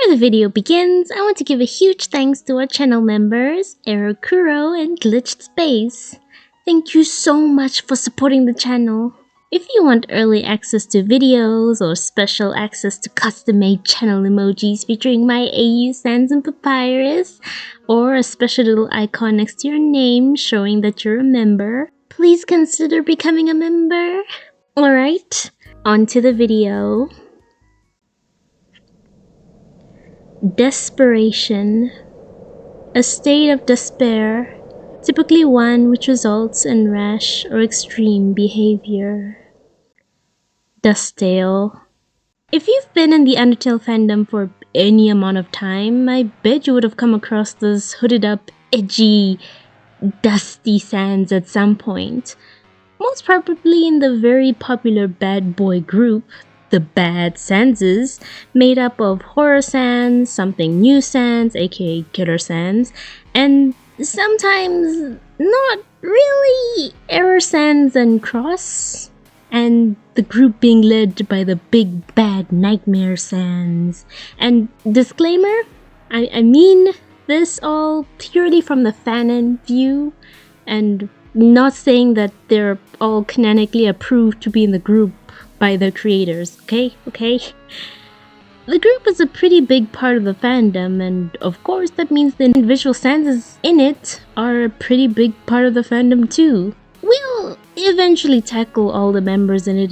Before the video begins, I want to give a huge thanks to our channel members, Erokuro and Glitched Space. Thank you so much for supporting the channel. If you want early access to videos or special access to custom-made channel emojis featuring my AU Sans and Papyrus, or a special little icon next to your name showing that you're a member, please consider becoming a member. Alright, on to the video. Desperation. A state of despair, typically one which results in rash or extreme behavior. Dusttale. If you've been in the Undertale fandom for any amount of time, I bet you would have come across this hooded up, edgy, dusty Sans at some point. Most probably in the very popular bad boy group, the Bad Sanses, made up of Horror Sans, Something New Sans, aka Killer Sans, and sometimes not really Error Sans and Cross, and the group being led by the big bad Nightmare Sans. And disclaimer, I mean this all purely from the fanon view, and not saying that they're all canonically approved to be in the group by the creators, okay? The group is a pretty big part of the fandom, and of course that means the individual Sanses in it are a pretty big part of the fandom too. We'll eventually tackle all the members in it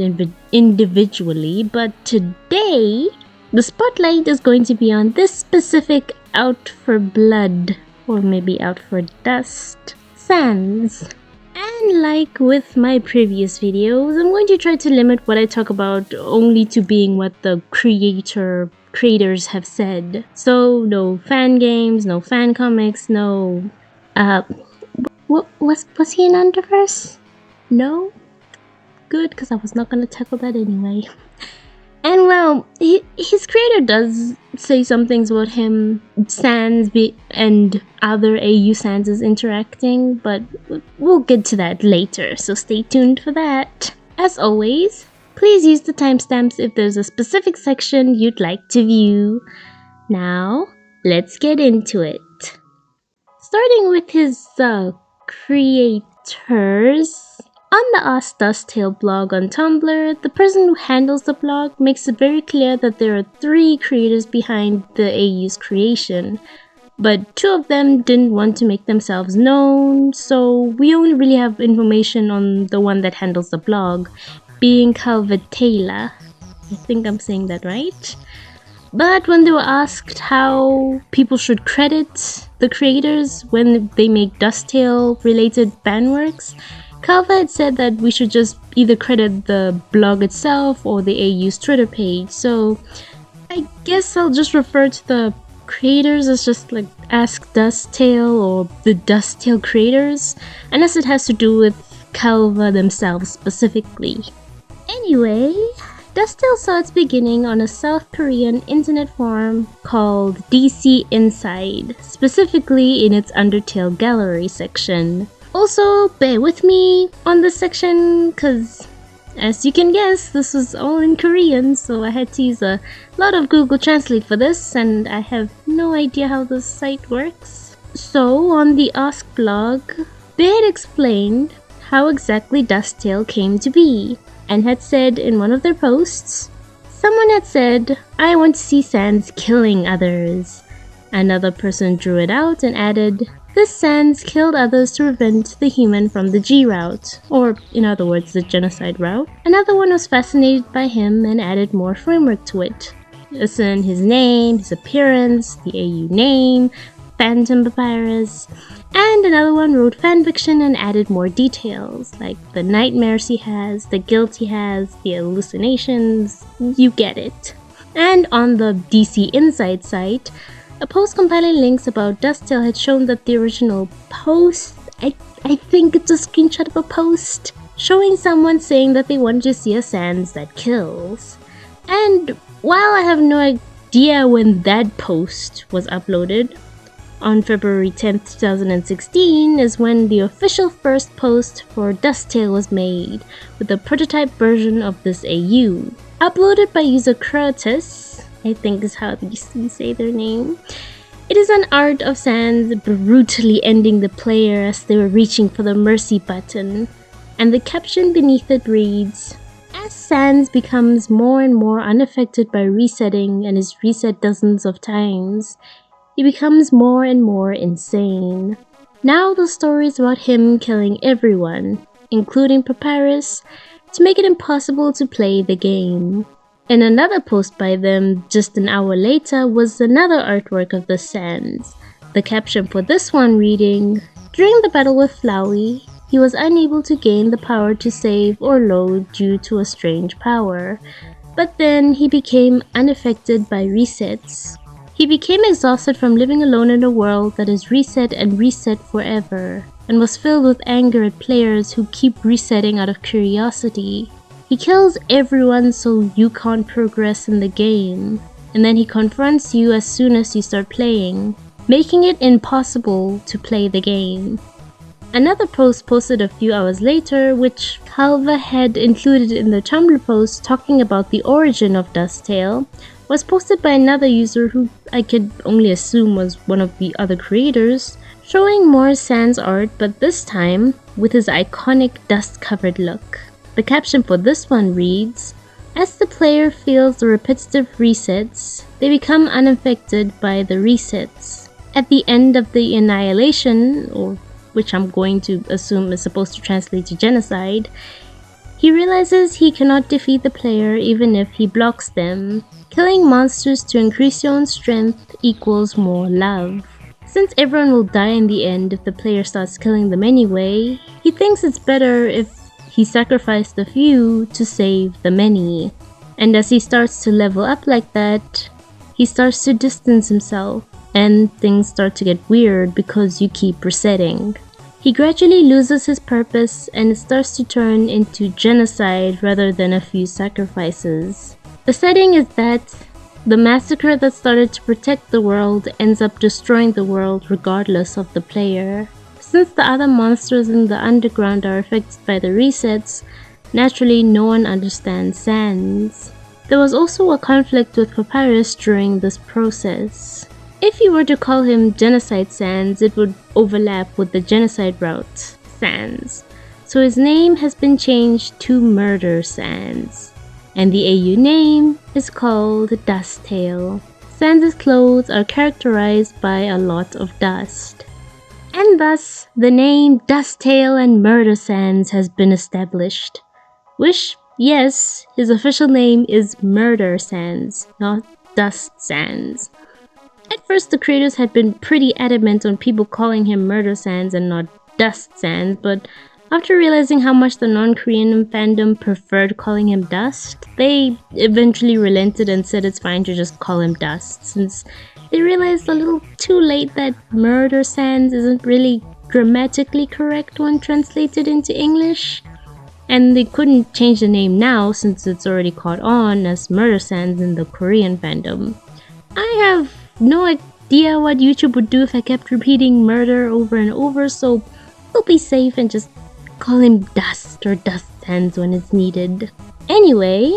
individually, but today the spotlight is going to be on this specific Out for Blood, or maybe Out for Dust, Sans. And like with my previous videos, I'm going to try to limit what I talk about only to being what the creators have said. So no fan games, no fan comics, no... Was he an Underverse? No? Good, because I was not going to tackle that anyway. And well, his creator does say some things about him, Sans and other AU Sanses interacting, but we'll get to that later, so stay tuned for that. As always, please use the timestamps if there's a specific section you'd like to view. Now, let's get into it. Starting with his creators. On the Ask Dusttale blog on Tumblr, the person who handles the blog makes it very clear that there are 3 creators behind the AU's creation, but 2 of them didn't want to make themselves known, so we only really have information on the one that handles the blog, being Calvateyla. I think I'm saying that right. But when they were asked how people should credit the creators when they make Dusttale related fanworks, Calva had said that we should just either credit the blog itself or the AU's Twitter page, so I guess I'll just refer to the creators as just like Ask Dusttale or the Dusttale creators, unless it has to do with Calva themselves specifically. Anyway, Dusttale saw its beginning on a South Korean internet forum called DC Inside, specifically in its Undertale gallery section. Also, bear with me on this section, cause as you can guess, this was all in Korean, so I had to use a lot of Google Translate for this, and I have no idea how this site works. So, on the Ask blog, they had explained how exactly Dusttale came to be, and had said in one of their posts, someone had said, "I want to see Sans killing others." Another person drew it out and added, "This Sans killed others to prevent the human from the G route," or in other words, the genocide route. Another one was fascinated by him and added more framework to it. As in his name, his appearance, the AU name, Phantom Papyrus. And another one wrote fanfiction and added more details, like the nightmares he has, the guilt he has, the hallucinations, you get it. And on the DC Inside site, a post compiling links about Dusttale had shown that the original post, I think it's a screenshot of a post, showing someone saying that they wanted to see a Sans that kills. And while I have no idea when that post was uploaded, on February 10th, 2016 is when the official first post for Dusttale was made, with a prototype version of this AU. Uploaded by user Curtis, I think is how these say their name. It is an art of Sans brutally ending the player as they were reaching for the mercy button, and the caption beneath it reads, "As Sans becomes more and more unaffected by resetting and is reset dozens of times, he becomes more and more insane. Now the story is about him killing everyone, including Papyrus, to make it impossible to play the game." In another post by them just an hour later was another artwork of the Sans. The caption for this one reading, "During the battle with Flowey, he was unable to gain the power to save or load due to a strange power, but then he became unaffected by resets. He became exhausted from living alone in a world that is reset and reset forever, and was filled with anger at players who keep resetting out of curiosity. He kills everyone so you can't progress in the game, and then he confronts you as soon as you start playing, making it impossible to play the game." Another post posted a few hours later, which Calva had included in the Tumblr post talking about the origin of Dusttale, was posted by another user who I could only assume was one of the other creators, showing more Sans art, but this time with his iconic dust-covered look. The caption for this one reads, "As the player feels the repetitive resets, they become unaffected by the resets. At the end of the annihilation, or which I'm going to assume is supposed to translate to genocide, he realizes he cannot defeat the player even if he blocks them. Killing monsters to increase your own strength equals more love. Since everyone will die in the end if the player starts killing them anyway, he thinks it's better if he sacrificed the few to save the many. And as he starts to level up like that, he starts to distance himself, and things start to get weird because you keep resetting. He gradually loses his purpose and it starts to turn into genocide rather than a few sacrifices. The setting is that the massacre that started to protect the world ends up destroying the world regardless of the player. Since the other monsters in the underground are affected by the resets, naturally no one understands Sans. There was also a conflict with Papyrus during this process. If you were to call him Genocide Sans, it would overlap with the Genocide route, Sans. So his name has been changed to Murder Sans. And the AU name is called Dusttale. Sans' clothes are characterized by a lot of dust. And thus, the name Dusttale and Murder Sans has been established. Which, yes, his official name is Murder Sans, not Dust Sans. At first, the creators had been pretty adamant on people calling him Murder Sans and not Dust Sans, but after realizing how much the non-Korean fandom preferred calling him Dust, they eventually relented and said it's fine to just call him Dust, since they realized a little too late that Murder Sans isn't really grammatically correct when translated into English. And they couldn't change the name now since it's already caught on as Murder Sans in the Korean fandom. I have no idea what YouTube would do if I kept repeating murder over and over, so we'll be safe and just call him Dust or Dust Sans when it's needed. Anyway,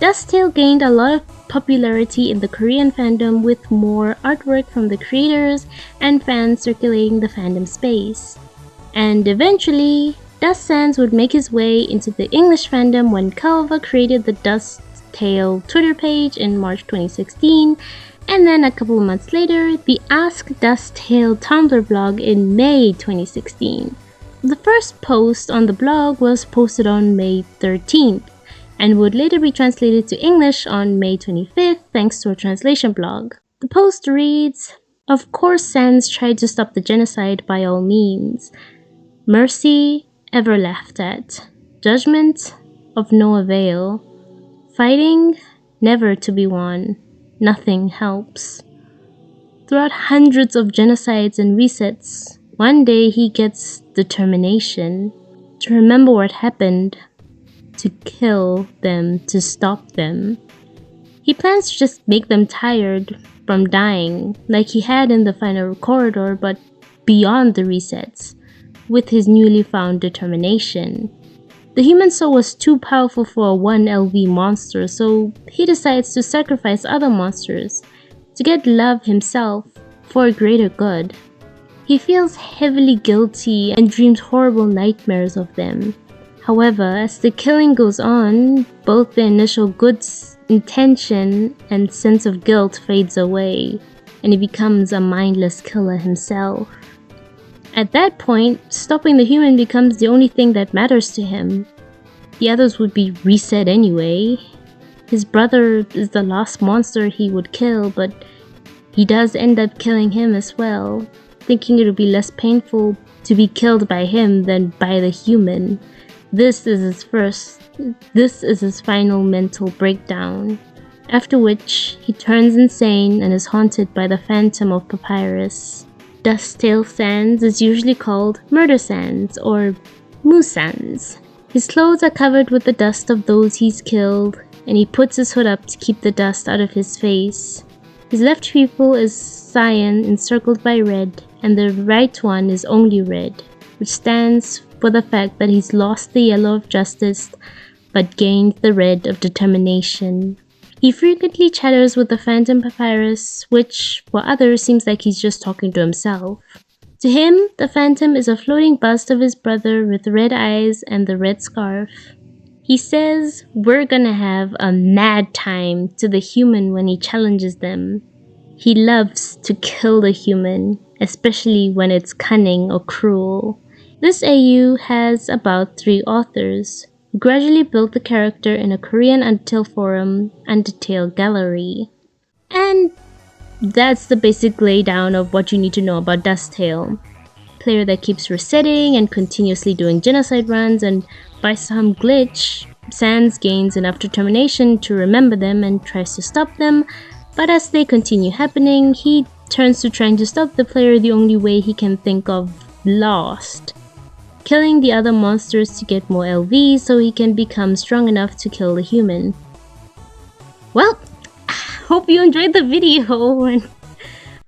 Dusttale gained a lot of popularity in the Korean fandom with more artwork from the creators and fans circulating the fandom space. And eventually, Dust Sans would make his way into the English fandom when Calva created the Dusttale Twitter page in March 2016, and then a couple of months later, the Ask Dusttale Tumblr blog in May 2016. The first post on the blog was posted on May 13th, and would later be translated to English on May 25th thanks to a translation blog. The post reads, "Of course Sans tried to stop the genocide by all means. Mercy, ever laughed at. Judgment, of no avail. Fighting, never to be won. Nothing helps. Throughout hundreds of genocides and resets, one day he gets determination to remember what happened, to kill them, to stop them. He plans to just make them tired from dying, like he had in the final corridor, but beyond the resets, with his newly found determination. The human soul was too powerful for a 1 LV monster, so he decides to sacrifice other monsters to get love himself for a greater good. He feels heavily guilty and dreams horrible nightmares of them. However, as the killing goes on, both the initial good intention and sense of guilt fades away, and he becomes a mindless killer himself. At that point, stopping the human becomes the only thing that matters to him. The others would be reset anyway. His brother is the last monster he would kill, but he does end up killing him as well, thinking it would be less painful to be killed by him than by the human. This is his final mental breakdown, after which he turns insane and is haunted by the phantom of Papyrus. Dusttale Sands is usually called Murder Sands or Moose Sands. His clothes are covered with the dust of those he's killed, and he puts his hood up to keep the dust out of his face. His left pupil is cyan encircled by red, and the right one is only red, which stands for the fact that he's lost the yellow of justice but gained the red of determination. He frequently chatters with the phantom Papyrus, which for others seems like he's just talking to himself. To him, the phantom is a floating bust of his brother with red eyes and the red scarf. He says we're gonna have a mad time to the human when he challenges them. He loves to kill the human, especially when it's cunning or cruel. This AU has about 3 authors, who gradually built the character in a Korean Undertale forum, Undertale Gallery. And that's the basic laydown of what you need to know about Dusttale. Player that keeps resetting and continuously doing genocide runs, and by some glitch, Sans gains enough determination to remember them and tries to stop them, but as they continue happening, he turns to trying to stop the player the only way he can think of: lost. Killing the other monsters to get more LV so he can become strong enough to kill the human. Well, hope you enjoyed the video. And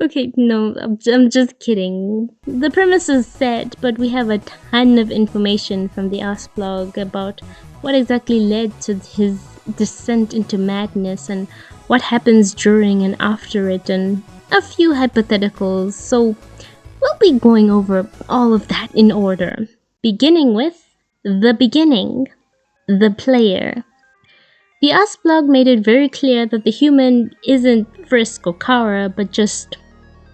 okay, no, I'm just kidding. The premise is set, but we have a ton of information from the Ask blog about what exactly led to his descent into madness and what happens during and after it, and a few hypotheticals, so we'll be going over all of that in order. Beginning with the beginning, the player. The Ask blog made it very clear that the human isn't Frisk or Kara, but just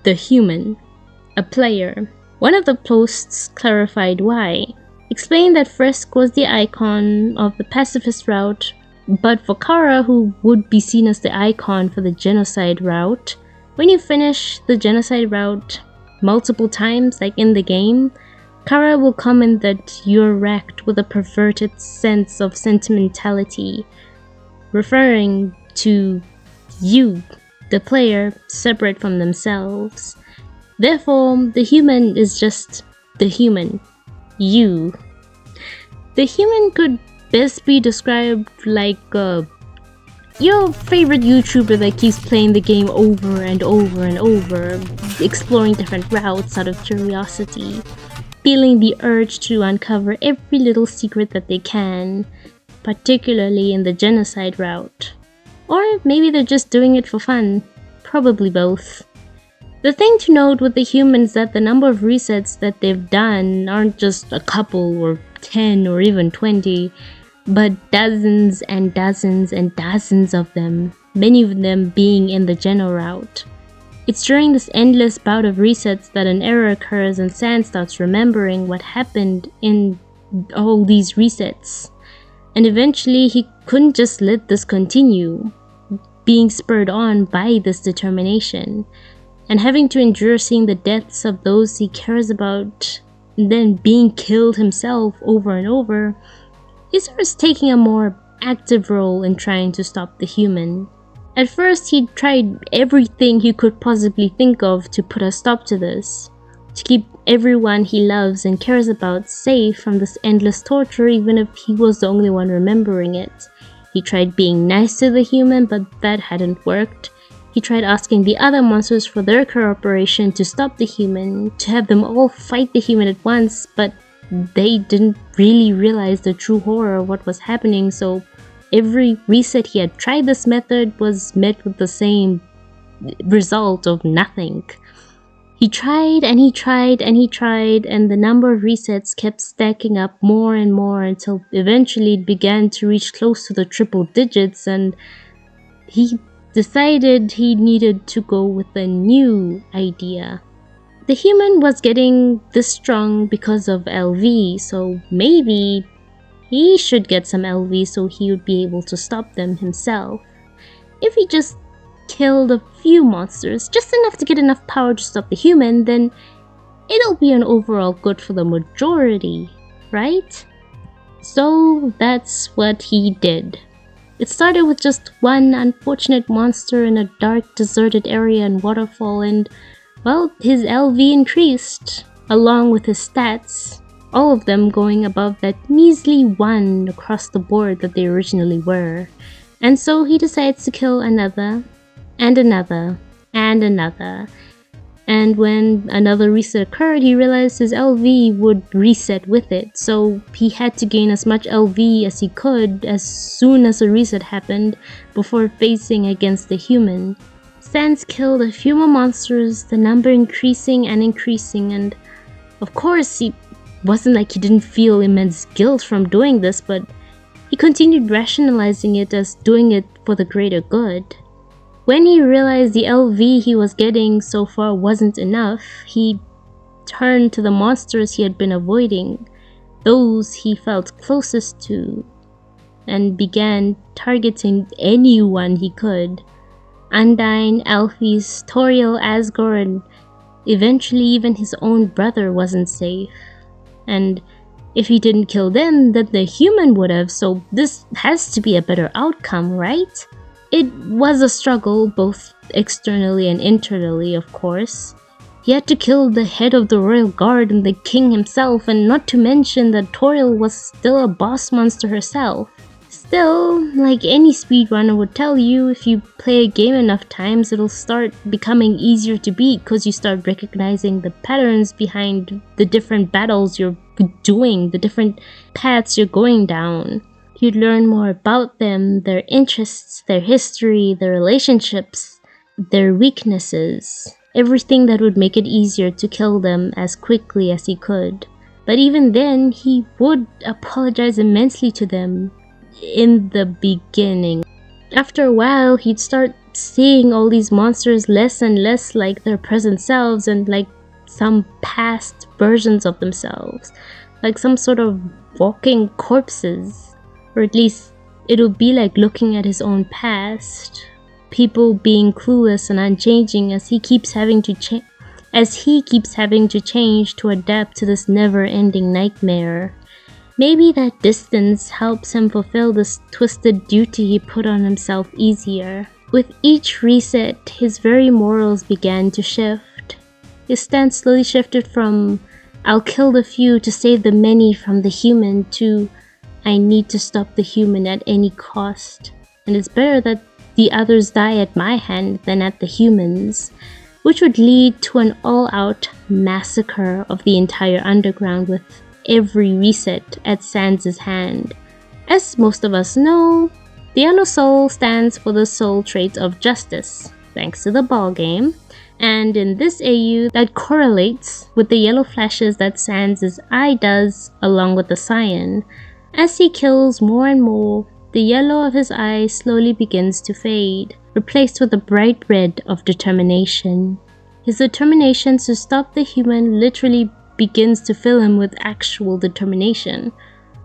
the human, a player. One of the posts clarified why, explained that Frisk was the icon of the pacifist route, but for Kara, who would be seen as the icon for the genocide route, when you finish the genocide route multiple times, like in the game, Kara will comment that you're wrecked with a perverted sense of sentimentality, referring to you, the player, separate from themselves. Therefore, the human is just the human, you. The human could best be described like your favorite YouTuber that keeps playing the game over and over and over, exploring different routes out of curiosity, feeling the urge to uncover every little secret that they can, particularly in the genocide route. Or maybe they're just doing it for fun. Probably both. The thing to note with the humans is that the number of resets that they've done aren't just a couple or 10 or even 20, but dozens and dozens and dozens of them, many of them being in the Geno route. It's during this endless bout of resets that an error occurs and Sand starts remembering what happened in all these resets. And eventually he couldn't just let this continue, being spurred on by this determination, and having to endure seeing the deaths of those he cares about, and then being killed himself over and over. He starts taking a more active role in trying to stop the human. At first, he tried everything he could possibly think of to put a stop to this, to keep everyone he loves and cares about safe from this endless torture, even if he was the only one remembering it. He tried being nice to the human, but that hadn't worked. He tried asking the other monsters for their cooperation to stop the human, to have them all fight the human at once, but they didn't really realize the true horror of what was happening, so every reset he had tried this method was met with the same result of nothing. He tried and he tried and he tried, and the number of resets kept stacking up more and more until eventually it began to reach close to the triple digits, and he decided he needed to go with a new idea. The human was getting this strong because of LV, so maybe he should get some LV so he would be able to stop them himself. If he just killed a few monsters, just enough to get enough power to stop the human, then it'll be an overall good for the majority, right? So that's what he did. It started with just one unfortunate monster in a dark, deserted area and waterfall, and, well, his LV increased, along with his stats, all of them going above that measly 1 across the board that they originally were. And so he decides to kill another, and another, and another. And when another reset occurred, he realized his LV would reset with it, so he had to gain as much LV as he could as soon as a reset happened before facing against the human. Sans killed a few more monsters, the number increasing and increasing, and of course it wasn't like he didn't feel immense guilt from doing this, but he continued rationalizing it as doing it for the greater good. When he realized the LV he was getting so far wasn't enough, he turned to the monsters he had been avoiding, those he felt closest to, and began targeting anyone he could. Undyne, Alphys, Toriel, Asgore, and eventually even his own brother wasn't safe. And if he didn't kill them, then the human would have, so this has to be a better outcome, right? It was a struggle, both externally and internally, of course. He had to kill the head of the royal guard and the king himself, and not to mention that Toriel was still a boss monster herself. Still, like any speedrunner would tell you, if you play a game enough times, it'll start becoming easier to beat because you start recognizing the patterns behind the different battles you're doing, the different paths you're going down. You'd learn more about them, their interests, their history, their relationships, their weaknesses, everything that would make it easier to kill them as quickly as he could. But even then, he would apologize immensely to them in the beginning. After a while, he'd start seeing all these monsters less and less like their present selves and like some past versions of themselves, like some sort of walking corpses, or at least it'll be like looking at his own past, people being clueless and unchanging as he keeps having to change to adapt to this never-ending nightmare. Maybe that distance helps him fulfill this twisted duty he put on himself easier. With each reset, his very morals began to shift. His stance slowly shifted from, I'll kill the few to save the many from the human, to, I need to stop the human at any cost. And it's better that the others die at my hand than at the humans, which would lead to an all-out massacre of the entire underground with every reset at Sans' hand. As most of us know, the yellow soul stands for the soul trait of justice, thanks to the ball game, and in this AU that correlates with the yellow flashes that Sans' eye does along with the cyan. As he kills more and more, the yellow of his eye slowly begins to fade, replaced with a bright red of determination. His determination to stop the human literally begins to fill him with actual determination.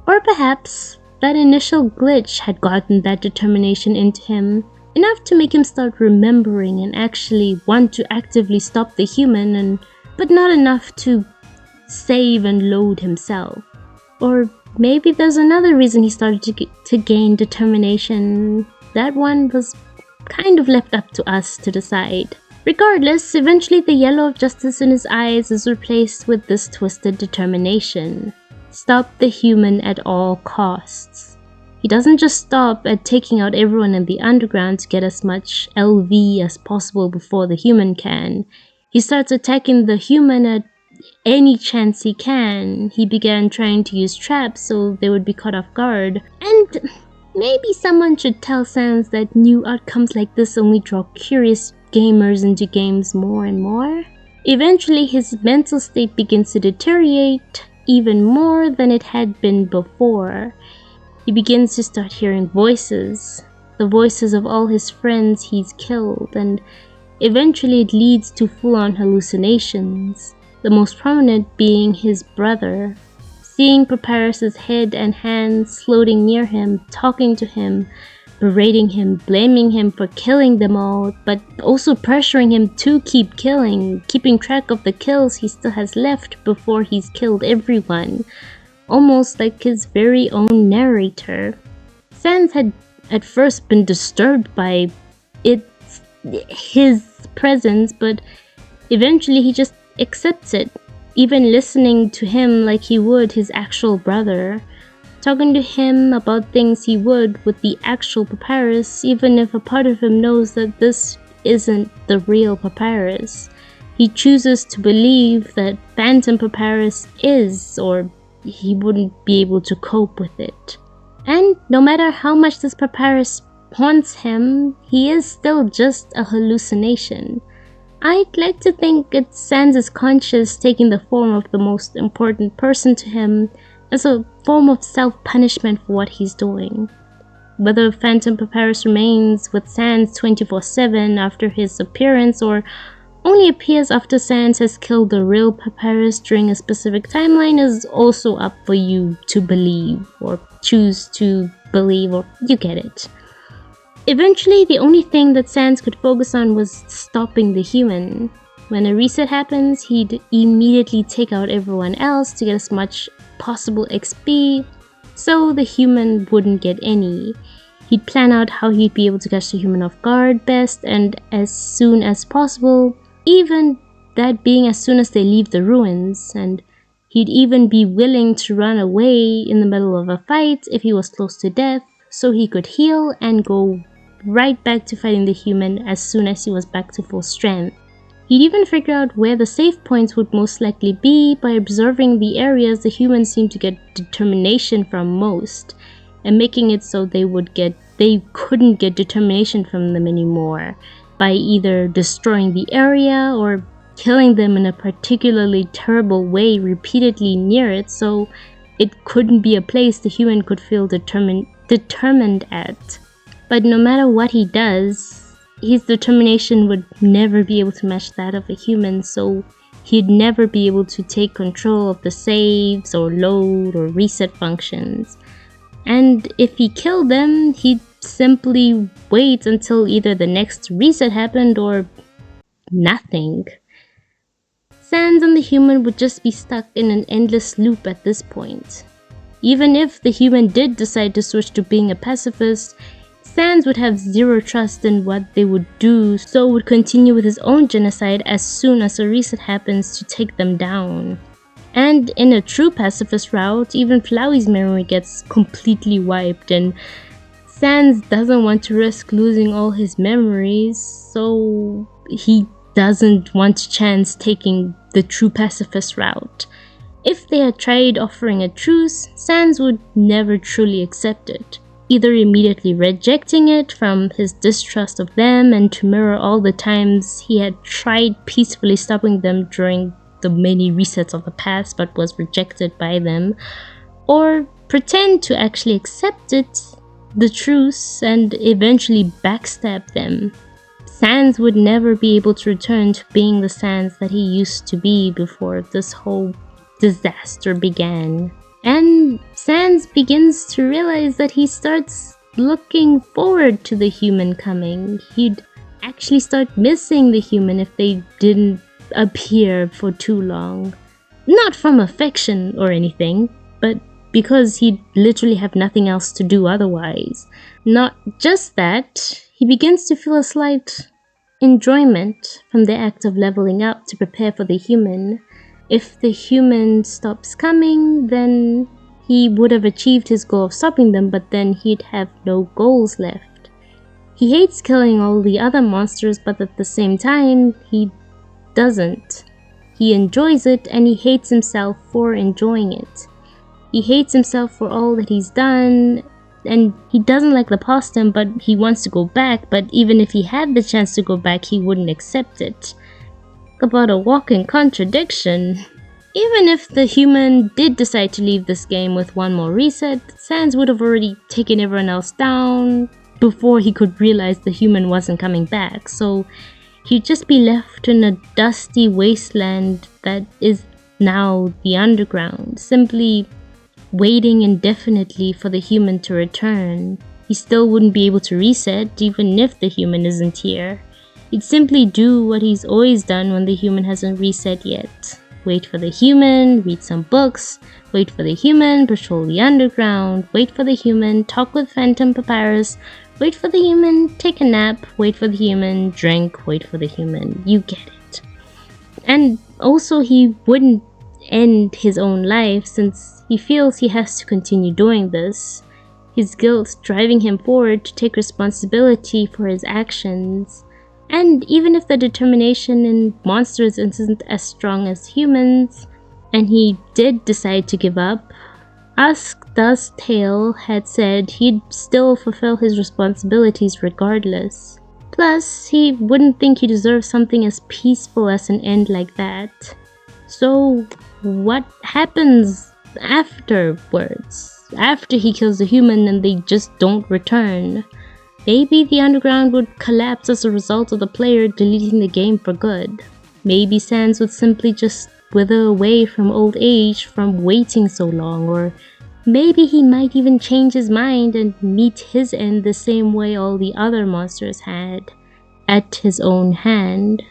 Or perhaps that initial glitch had gotten that determination into him, enough to make him start remembering and actually want to actively stop the human, but not enough to save and load himself. Or maybe there's another reason he started to gain determination. That one was kind of left up to us to decide. Regardless, eventually the yellow of justice in his eyes is replaced with this twisted determination. Stop the human at all costs. He doesn't just stop at taking out everyone in the underground to get as much LV as possible before the human can. He starts attacking the human at any chance he can, he began trying to use traps so they would be caught off guard. And maybe someone should tell Sans that new outcomes like this only draw curious gamers into games more and more. Eventually, his mental state begins to deteriorate even more than it had been before. He begins to start hearing voices, the voices of all his friends he's killed, and eventually it leads to full-on hallucinations, the most prominent being his brother. Seeing Papyrus's head and hands floating near him, talking to him, berating him, blaming him for killing them all, but also pressuring him to keep killing, keeping track of the kills he still has left before he's killed everyone, almost like his very own narrator. Sans had at first been disturbed by his presence, but eventually he just accepts it, even listening to him like he would his actual brother, talking to him about things he would with the actual Papyrus, even if a part of him knows that this isn't the real Papyrus. He chooses to believe that Phantom Papyrus is, or he wouldn't be able to cope with it. And no matter how much this Papyrus haunts him, he is still just a hallucination. I'd like to think it's Sans' conscience taking the form of the most important person to him as a form of self-punishment for what he's doing. Whether Phantom Papyrus remains with Sans 24/7 after his appearance or only appears after Sans has killed the real Papyrus during a specific timeline is also up for you to believe or choose to believe, or you get it. Eventually, the only thing that Sans could focus on was stopping the human. When a reset happens, he'd immediately take out everyone else to get as much possible XP, so the human wouldn't get any. He'd plan out how he'd be able to catch the human off guard best and as soon as possible, even that being as soon as they leave the ruins, and he'd even be willing to run away in the middle of a fight if he was close to death, so he could heal and go right back to fighting the human as soon as he was back to full strength. He'd even figure out where the save points would most likely be by observing the areas the humans seem to get determination from most, and making it so they couldn't get determination from them anymore, by either destroying the area or killing them in a particularly terrible way repeatedly near it, so it couldn't be a place the human could feel determined at. But no matter what he does, his determination would never be able to match that of a human, so he'd never be able to take control of the saves or load or reset functions. And if he killed them, he'd simply wait until either the next reset happened or nothing. Sans and the human would just be stuck in an endless loop at this point. Even if the human did decide to switch to being a pacifist, Sans would have zero trust in what they would do, so would continue with his own genocide as soon as a reset happens to take them down. And in a true pacifist route, even Flowey's memory gets completely wiped, and Sans doesn't want to risk losing all his memories, so he doesn't want to chance taking the true pacifist route. If they had tried offering a truce, Sans would never truly accept it, either immediately rejecting it from his distrust of them and to mirror all the times he had tried peacefully stopping them during the many resets of the past but was rejected by them, or pretend to actually accept it, the truce, and eventually backstab them. Sans would never be able to return to being the Sans that he used to be before this whole disaster began. And Sans begins to realize that he starts looking forward to the human coming. He'd actually start missing the human if they didn't appear for too long. Not from affection or anything, but because he'd literally have nothing else to do otherwise. Not just that, he begins to feel a slight enjoyment from the act of leveling up to prepare for the human. If the human stops coming, then he would have achieved his goal of stopping them, but then he'd have no goals left. He hates killing all the other monsters, but at the same time, he doesn't. He enjoys it and he hates himself for enjoying it. He hates himself for all that he's done, and he doesn't like the past him, but he wants to go back, but even if he had the chance to go back, he wouldn't accept it. About a walking contradiction. Even if the human did decide to leave this game with one more reset, Sans would have already taken everyone else down before he could realize the human wasn't coming back, so he'd just be left in a dusty wasteland that is now the underground, simply waiting indefinitely for the human to return. He still wouldn't be able to reset even if the human isn't here. He'd simply do what he's always done when the human hasn't reset yet. Wait for the human, read some books, wait for the human, patrol the underground, wait for the human, talk with Phantom Papyrus, wait for the human, take a nap, wait for the human, drink, wait for the human. You get it. And also he wouldn't end his own life since he feels he has to continue doing this. His guilt driving him forward to take responsibility for his actions. And even if the determination in monsters isn't as strong as humans, and he did decide to give up, Dusttale had said he'd still fulfill his responsibilities regardless. Plus, he wouldn't think he deserved something as peaceful as an end like that. So, what happens afterwards? After he kills the human and they just don't return? Maybe the underground would collapse as a result of the player deleting the game for good. Maybe Sans would simply just wither away from old age from waiting so long, or maybe he might even change his mind and meet his end the same way all the other monsters had, at his own hand.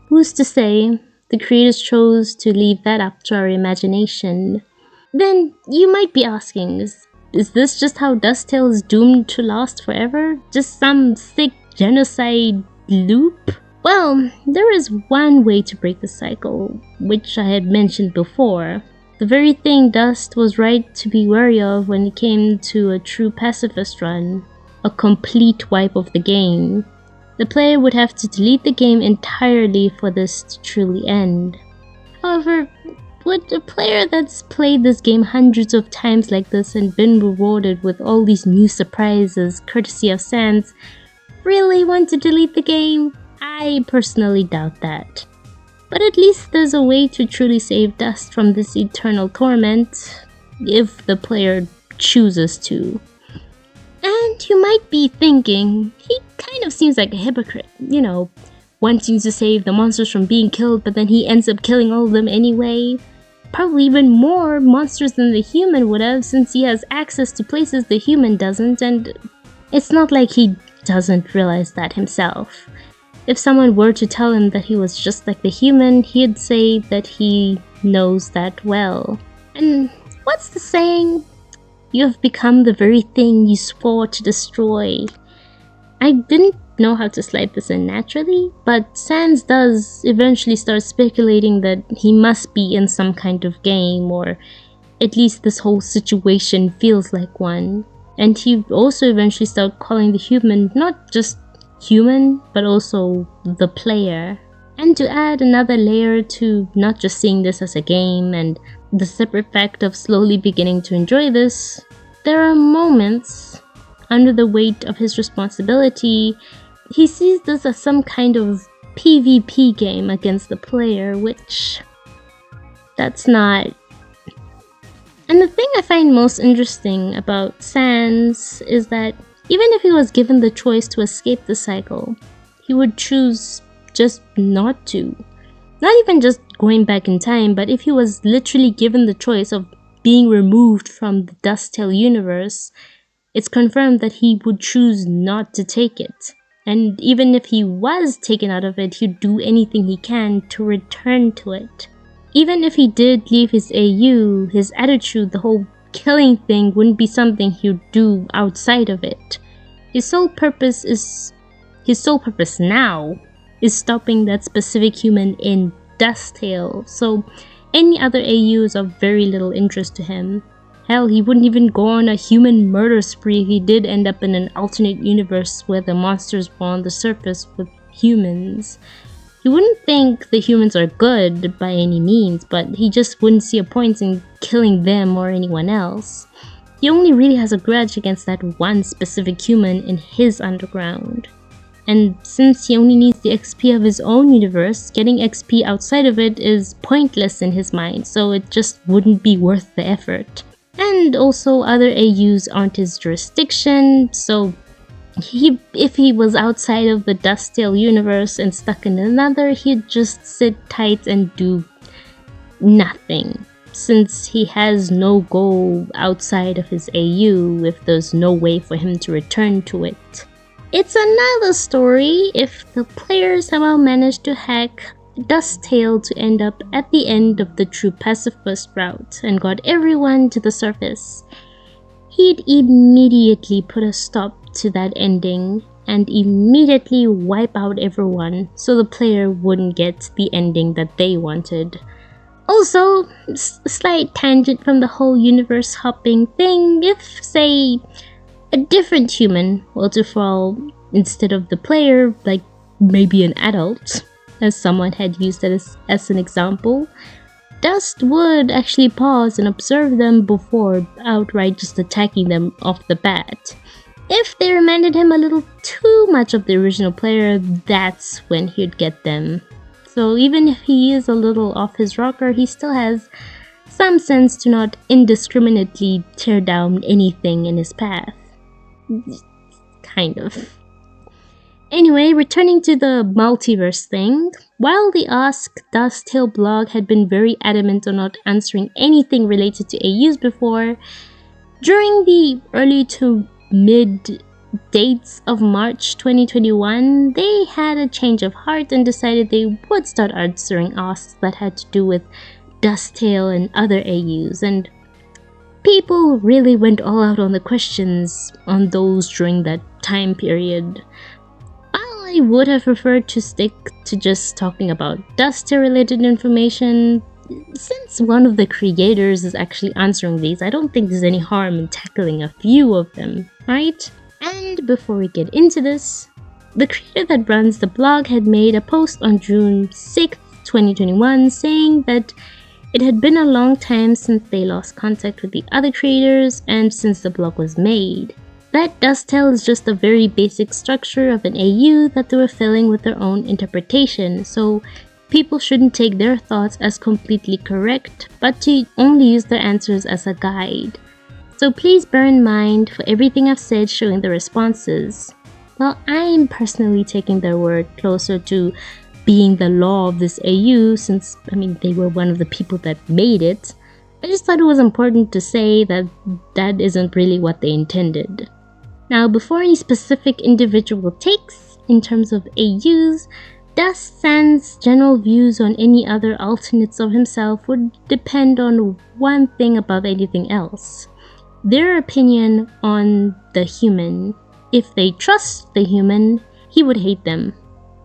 Who's to say? The creators chose to leave that up to our imagination. Then you might be asking, is this just how Dusttale is doomed to last forever? Just some sick genocide loop? Well, there is one way to break the cycle, which I had mentioned before. The very thing Dust was right to be wary of when it came to a true pacifist run. A complete wipe of the game. The player would have to delete the game entirely for this to truly end. However, would a player that's played this game hundreds of times like this and been rewarded with all these new surprises courtesy of Sans really want to delete the game? I personally doubt that. But at least there's a way to truly save Dust from this eternal torment, if the player chooses to. And you might be thinking, he kind of seems like a hypocrite, wanting to save the monsters from being killed, but then he ends up killing all of them anyway. Probably even more monsters than the human would have, since he has access to places the human doesn't, and it's not like he doesn't realize that himself. If someone were to tell him that he was just like the human, he'd say that he knows that well. And what's the saying? You have become the very thing you swore to destroy. I didn't know how to slide this in naturally, but Sans does eventually start speculating that he must be in some kind of game, or at least this whole situation feels like one. And he also eventually starts calling the human not just human, but also the player. And to add another layer to not just seeing this as a game and the separate fact of slowly beginning to enjoy this, there are moments, under the weight of his responsibility, he sees this as some kind of PvP game against the player, which that's not. And the thing I find most interesting about Sans is that even if he was given the choice to escape the cycle, he would choose just not to. Not even just going back in time, but if he was literally given the choice of being removed from the Dusttale universe, it's confirmed that he would choose not to take it. And even if he was taken out of it, he'd do anything he can to return to it. Even if he did leave his AU, his attitude, the whole killing thing, wouldn't be something he'd do outside of it. His sole purpose now is stopping that specific human in Dusttale, so any other AU is of very little interest to him. Hell, he wouldn't even go on a human murder spree if he did end up in an alternate universe where the monsters were on the surface with humans. He wouldn't think the humans are good by any means, but he just wouldn't see a point in killing them or anyone else. He only really has a grudge against that one specific human in his underground. And since he only needs the XP of his own universe, getting XP outside of it is pointless in his mind, so it just wouldn't be worth the effort. And also, other AUs aren't his jurisdiction, so if he was outside of the Dusttale universe and stuck in another, he'd just sit tight and do nothing, since he has no goal outside of his AU if there's no way for him to return to it. It's another story if the player somehow managed to hack Dusttale to end up at the end of the true pacifist route and got everyone to the surface. He'd immediately put a stop to that ending and immediately wipe out everyone so the player wouldn't get the ending that they wanted. Also, slight tangent from the whole universe hopping thing, if, say, a different human were to fall instead of the player, like maybe an adult, as someone had used it as an example, Dust would actually pause and observe them before outright just attacking them off the bat. If they reminded him a little too much of the original player, that's when he'd get them. So even if he is a little off his rocker, he still has some sense to not indiscriminately tear down anything in his path. Kind of. Anyway, returning to the multiverse thing, while the Ask Dusttale blog had been very adamant on not answering anything related to AUs before, during the early to mid dates of March 2021, they had a change of heart and decided they would start answering asks that had to do with Dusttale and other AUs, and people really went all out on the questions on those during that time period. While I would have preferred to stick to just talking about Dusttale related information, since one of the creators is actually answering these, I don't think there's any harm in tackling a few of them, right? And before we get into this, the creator that runs the blog had made a post on June 6th, 2021 saying that it had been a long time since they lost contact with the other creators and since the blog was made. That Dusttale is just a very basic structure of an AU that they were filling with their own interpretation, so people shouldn't take their thoughts as completely correct, but to only use their answers as a guide. So please bear in mind for everything I've said showing the responses. While I'm personally taking their word closer to being the law of this AU, since, they were one of the people that made it, I just thought it was important to say that that isn't really what they intended. Now, before any specific individual takes in terms of AUs, Dust's general views on any other alternates of himself would depend on one thing above anything else: their opinion on the human. If they trust the human, he would hate them,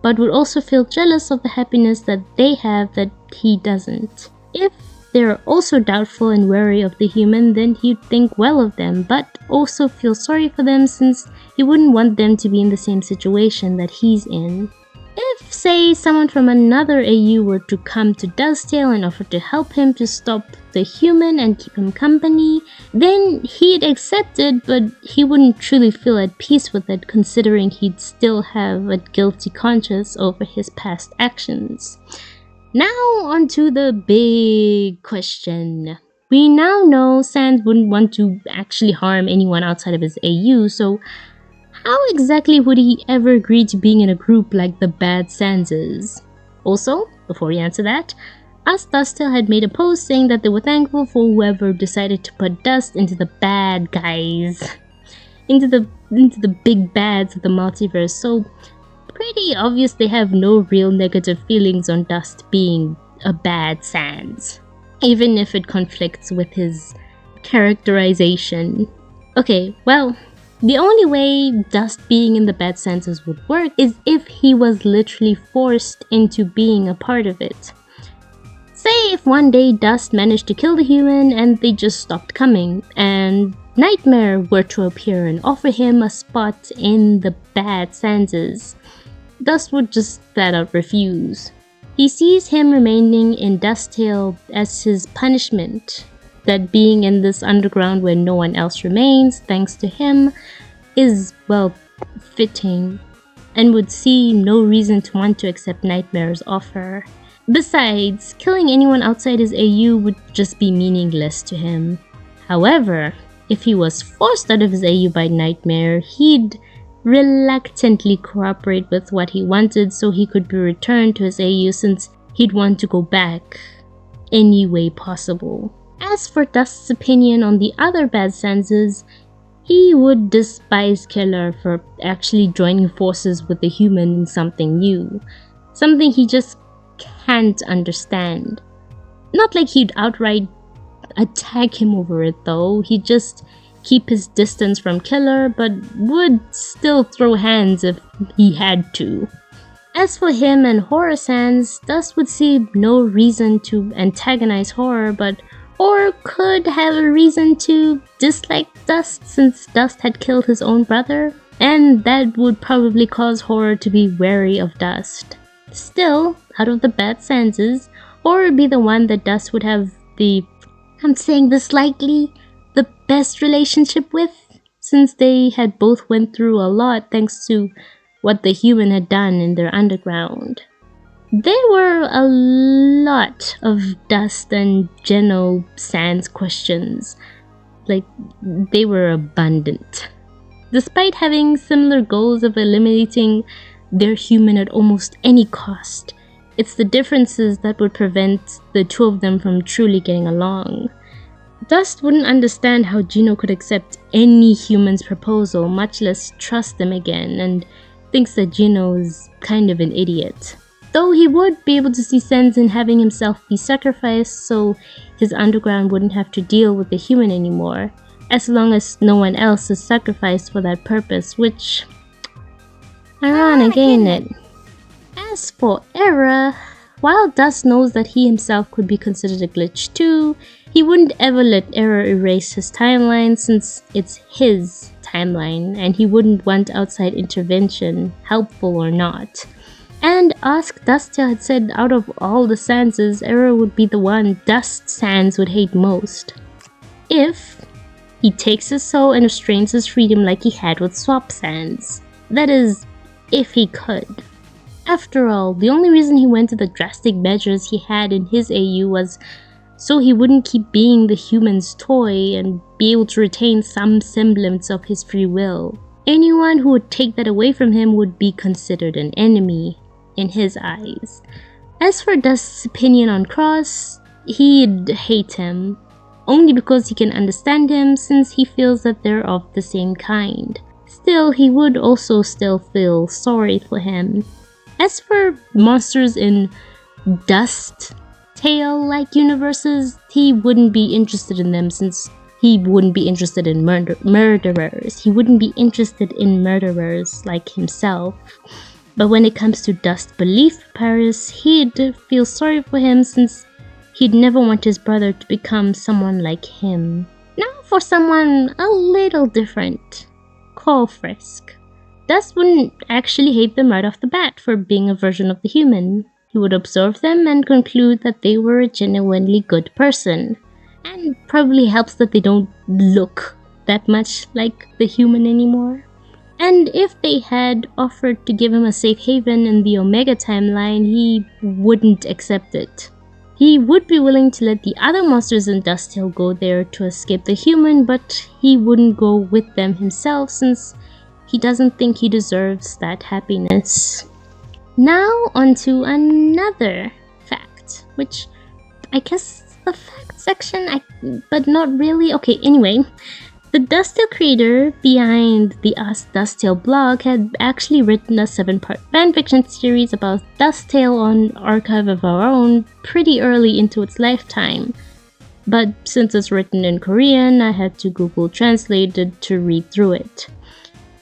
but would also feel jealous of the happiness that they have that he doesn't. If they're also doubtful and wary of the human, then he'd think well of them, but also feel sorry for them since he wouldn't want them to be in the same situation that he's in. If, say, someone from another AU were to come to Dusttale and offer to help him to stop the human and keep him company, then he'd accept it, but he wouldn't truly feel at peace with it, considering he'd still have a guilty conscience over his past actions. Now onto the big question. We now know Sans wouldn't want to actually harm anyone outside of his AU, so how exactly would he ever agree to being in a group like the Bad Sanses? Also, before we answer that, Us Dusttale had made a post saying that they were thankful for whoever decided to put Dust into the bad guys, into the big bads of the multiverse, so pretty obvious they have no real negative feelings on Dust being a bad Sans, even if it conflicts with his characterization. Okay, well, the only way Dust being in the Bad Sanses would work is if he was literally forced into being a part of it. Say if one day Dust managed to kill the human and they just stopped coming, and Nightmare were to appear and offer him a spot in the Bad Sanses. Dust would just flat out refuse. He sees him remaining in Dusttale as his punishment, that being in this underground where no one else remains, thanks to him, is, well, fitting, and would see no reason to want to accept Nightmare's offer. Besides, killing anyone outside his AU would just be meaningless to him. However, if he was forced out of his AU by Nightmare, he'd reluctantly cooperate with what he wanted so he could be returned to his AU, since he'd want to go back any way possible. As for Dust's opinion on the other bad senses, he would despise Killer for actually joining forces with a human in something new, something he just can't understand. Not like he'd outright attack him over it though, he'd just keep his distance from Killer, but would still throw hands if he had to. As for him and Horror Sans, Dust would see no reason to antagonize Horror, or could have a reason to dislike Dust since Dust had killed his own brother, and that would probably cause Horror to be wary of Dust. Still, out of the bad senses, Horror would be the one that Dust would have I'm saying this lightly, the best relationship with, since they had both went through a lot thanks to what the human had done in their underground. There were a lot of Dust and Geno Sans questions. They were abundant. Despite having similar goals of eliminating their human at almost any cost, it's the differences that would prevent the two of them from truly getting along. Dust wouldn't understand how Geno could accept any human's proposal, much less trust them again, and thinks that Geno is kind of an idiot. Though he would be able to see sense in having himself be sacrificed so his underground wouldn't have to deal with the human anymore, as long as no one else is sacrificed for that purpose, which... ironic, ain't it? As for Error, while Dust knows that he himself could be considered a glitch too, he wouldn't ever let Error erase his timeline since it's his timeline and he wouldn't want outside intervention, helpful or not. And Ask Dusttale had said out of all the Sanses, Error would be the one Dust Sans would hate most. If he takes his soul and restrains his freedom like he had with Swap Sans. That is, if he could. After all, the only reason he went to the drastic measures he had in his AU was so he wouldn't keep being the human's toy and be able to retain some semblance of his free will. Anyone who would take that away from him would be considered an enemy in his eyes. As for Dust's opinion on Cross, he'd hate him, only because he can understand him since he feels that they're of the same kind. Still, he would also still feel sorry for him. As for monsters in Dusttale-like universes, he wouldn't be interested in them since he wouldn't be interested in murderers. He wouldn't be interested in murderers like himself. But when it comes to Dust Belief Papyrus, he'd feel sorry for him since he'd never want his brother to become someone like him. Now for someone a little different. Call Frisk. Dust wouldn't actually hate them right off the bat for being a version of the human. He would observe them and conclude that they were a genuinely good person. And probably helps that they don't look that much like the human anymore. And if they had offered to give him a safe haven in the Omega timeline, he wouldn't accept it. He would be willing to let the other monsters in Dusttale go there to escape the human, but he wouldn't go with them himself since he doesn't think he deserves that happiness. Now onto another fact, which I guess is the fact section, but not really. Okay, anyway. The Dusttale creator behind the Ask Dusttale blog had actually written a 7-part fanfiction series about Dusttale on Archive of Our Own pretty early into its lifetime. But since it's written in Korean, I had to Google Translate it to read through it.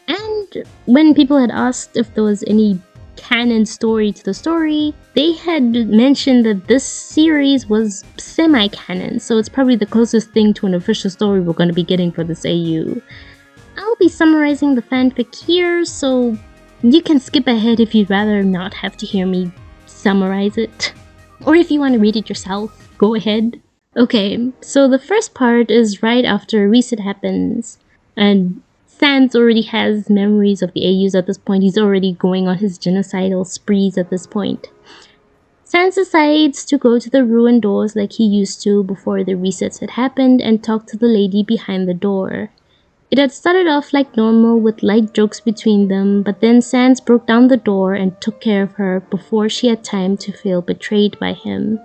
And when people had asked if there was any canon story to the story, they had mentioned that this series was semi-canon, so it's probably the closest thing to an official story we're going to be getting for this AU. I'll be summarizing the fanfic here, so You can skip ahead if you'd rather not have to hear me summarize it. Or if you want to read it yourself, go ahead. Okay, so the first part is right after a reset happens, and Sans already has memories of the AUs at this point. He's already going on his genocidal sprees at this point. Sans decides to go to the ruined doors like he used to before the resets had happened and talk to the lady behind the door. It had started off like normal with light jokes between them, but then Sans broke down the door and took care of her before she had time to feel betrayed by him.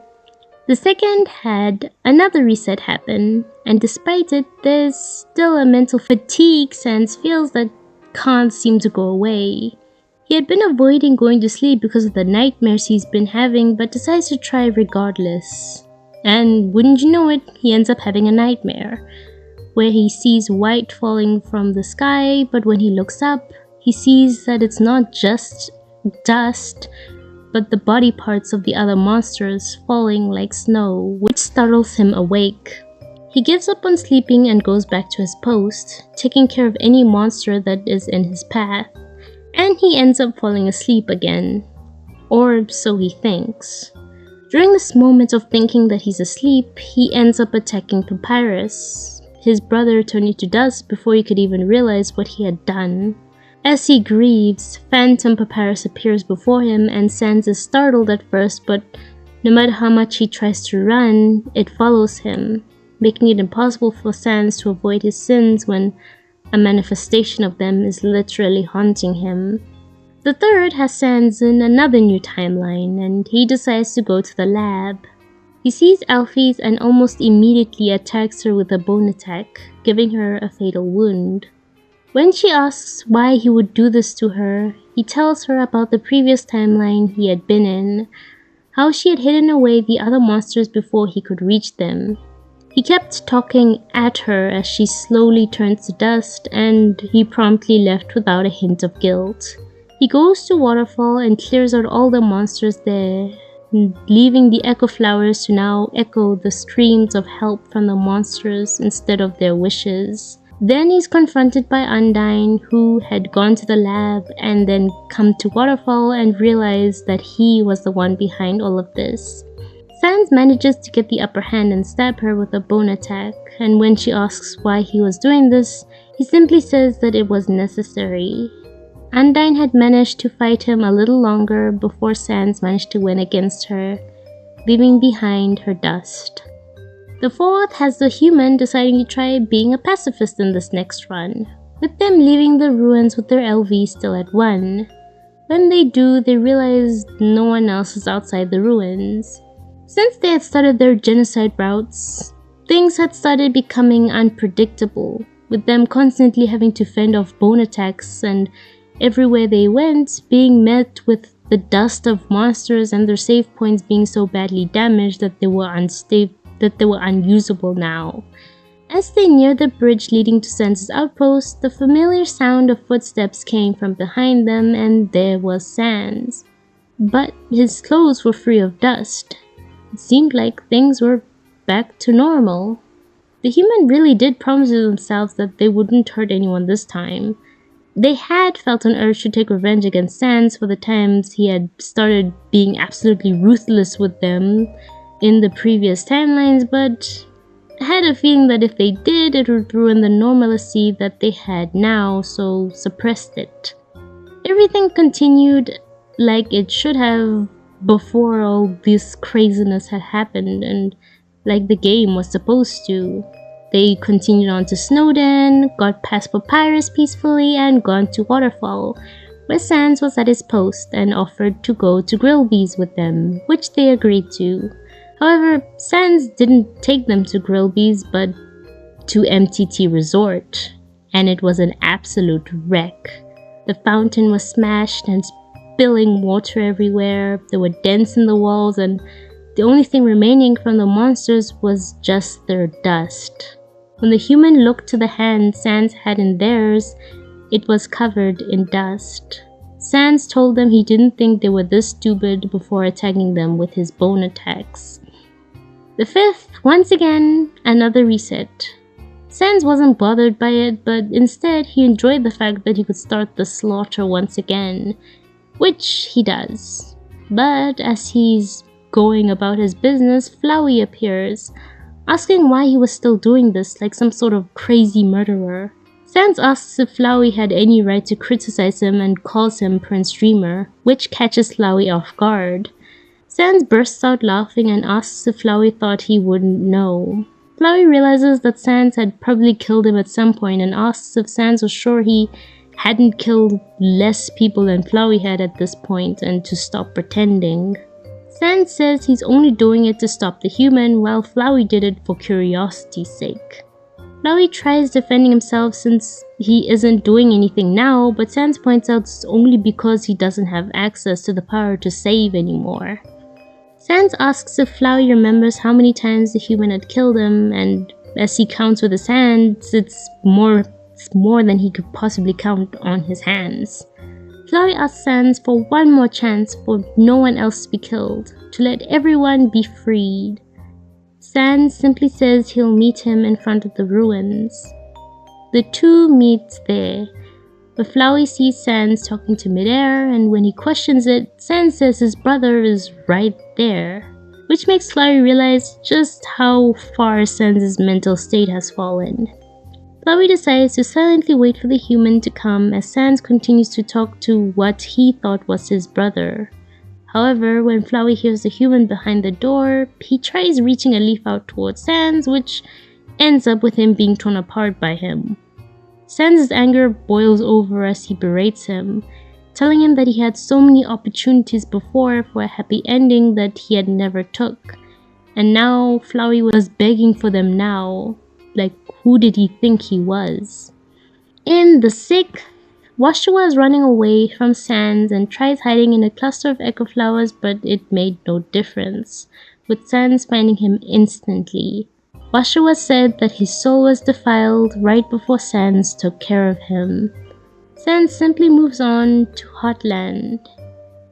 The second had another reset happen, and despite it, there's still a mental fatigue Sans feels that can't seem to go away. He had been avoiding going to sleep because of the nightmares he's been having, but decides to try regardless. And wouldn't you know it, he ends up having a nightmare, where he sees white falling from the sky, but when he looks up, he sees that it's not just dust, but the body parts of the other monsters falling like snow, which startles him awake. He gives up on sleeping and goes back to his post, taking care of any monster that is in his path, and he ends up falling asleep again. Or so he thinks. During this moment of thinking that he's asleep, he ends up attacking Papyrus, his brother turning to dust before he could even realize what he had done. As he grieves, Phantom Papyrus appears before him and Sans is startled at first, but no matter how much he tries to run, it follows him, making it impossible for Sans to avoid his sins when a manifestation of them is literally haunting him. The third has Sans in another new timeline, and he decides to go to the lab. He sees Alphys and almost immediately attacks her with a bone attack, giving her a fatal wound. When she asks why he would do this to her, he tells her about the previous timeline he had been in, how she had hidden away the other monsters before he could reach them. He kept talking at her as she slowly turns to dust, and he promptly left without a hint of guilt. He goes to Waterfall and clears out all the monsters there, leaving the echo flowers to now echo the screams of help from the monsters instead of their wishes. Then he's confronted by Undyne, who had gone to the lab and then come to Waterfall and realized that he was the one behind all of this. Sans manages to get the upper hand and stab her with a bone attack, and when she asks why he was doing this, he simply says that it was necessary. Undyne had managed to fight him a little longer before Sans managed to win against her, leaving behind her dust. The fourth has the human deciding to try being a pacifist in this next run, with them leaving the ruins with their LV still at 1. When they do, they realize no one else is outside the ruins. Since they had started their genocide routes, things had started becoming unpredictable, with them constantly having to fend off bone attacks and everywhere they went being met with the dust of monsters and their save points being so badly damaged that they were unusable now. As they neared the bridge leading to Sans's outpost, the familiar sound of footsteps came from behind them, and there was Sans. But his clothes were free of dust. It seemed like things were back to normal. The human really did promise themselves that they wouldn't hurt anyone this time. They had felt an urge to take revenge against Sans for the times he had started being absolutely ruthless with them in the previous timelines, but I had a feeling that if they did, it would ruin the normalcy that they had now, so suppressed it. Everything continued like it should have before all this craziness had happened, and like the game was supposed to. They continued on to Snowden, got past Papyrus peacefully, and gone to Waterfall, where Sans was at his post and offered to go to Grillby's with them, which they agreed to. However, Sans didn't take them to Grillby's but to MTT Resort, and it was an absolute wreck. The fountain was smashed and spilling water everywhere, there were dents in the walls, and the only thing remaining from the monsters was just their dust. When the human looked to the hand Sans had in theirs, it was covered in dust. Sans told them he didn't think they were this stupid before attacking them with his bone attacks. The fifth, once again, another reset. Sans wasn't bothered by it, but instead he enjoyed the fact that he could start the slaughter once again, which he does. But as he's going about his business, Flowey appears, asking why he was still doing this like some sort of crazy murderer. Sans asks if Flowey had any right to criticize him and calls him Prince Dreamer, which catches Flowey off guard. Sans bursts out laughing and asks if Flowey thought he wouldn't know. Flowey realizes that Sans had probably killed him at some point and asks if Sans was sure he hadn't killed less people than Flowey had at this point and to stop pretending. Sans says he's only doing it to stop the human, while Flowey did it for curiosity's sake. Flowey tries defending himself since he isn't doing anything now, but Sans points out it's only because he doesn't have access to the power to save anymore. Sans asks if Flowey remembers how many times the human had killed him, and as he counts with his hands, it's more than he could possibly count on his hands. Flowey asks Sans for one more chance for no one else to be killed, to let everyone be freed. Sans simply says he'll meet him in front of the ruins. The two meet there, but Flowey sees Sans talking to Midair, and when he questions it, Sans says his brother is right there, which makes Flowey realize just how far Sans' mental state has fallen. Flowey decides to silently wait for the human to come as Sans continues to talk to what he thought was his brother. However, when Flowey hears the human behind the door, he tries reaching a leaf out towards Sans, which ends up with him being torn apart by him. Sans' anger boils over as he berates him, telling him that he had so many opportunities before for a happy ending that he had never took, and now Flowey was begging for them now. Like, who did he think he was? In the 6th, Washua is running away from Sans and tries hiding in a cluster of echo flowers, but it made no difference, with Sans finding him instantly. Washua said that his soul was defiled right before Sans took care of him. Sans simply moves on to Hotland.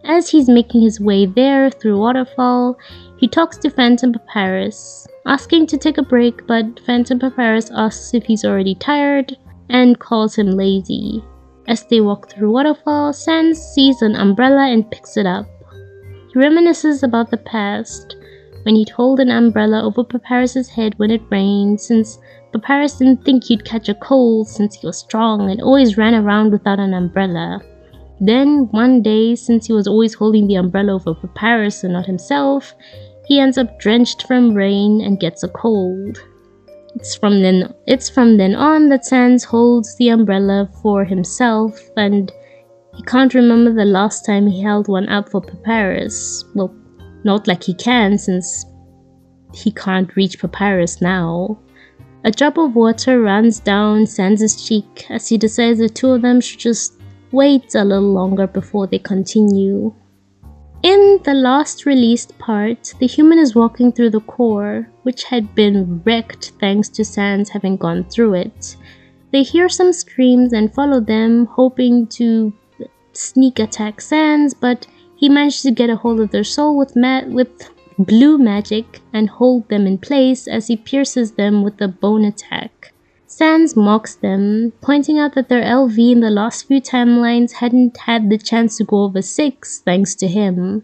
As he's making his way there through Waterfall, he talks to Phantom Papyrus, asking to take a break, but Phantom Papyrus asks if he's already tired and calls him lazy. As they walk through Waterfall, Sans sees an umbrella and picks it up. He reminisces about the past, when he'd hold an umbrella over Papyrus's head when it rained, since Papyrus didn't think he'd catch a cold since he was strong and always ran around without an umbrella. Then, one day, since he was always holding the umbrella over Papyrus and not himself, he ends up drenched from rain and gets a cold. It's from then on that Sans holds the umbrella for himself, and he can't remember the last time he held one up for Papyrus. Well, not like he can, since he can't reach Papyrus now. A drop of water runs down Sans' cheek as he decides the two of them should just wait a little longer before they continue. In the last released part, the human is walking through the core, which had been wrecked thanks to Sans having gone through it. They hear some screams and follow them, hoping to sneak attack Sans, but he managed to get a hold of their soul with blue magic and hold them in place as he pierces them with a bone attack. Sans mocks them, pointing out that their LV in the last few timelines hadn't had the chance to go over 6 thanks to him.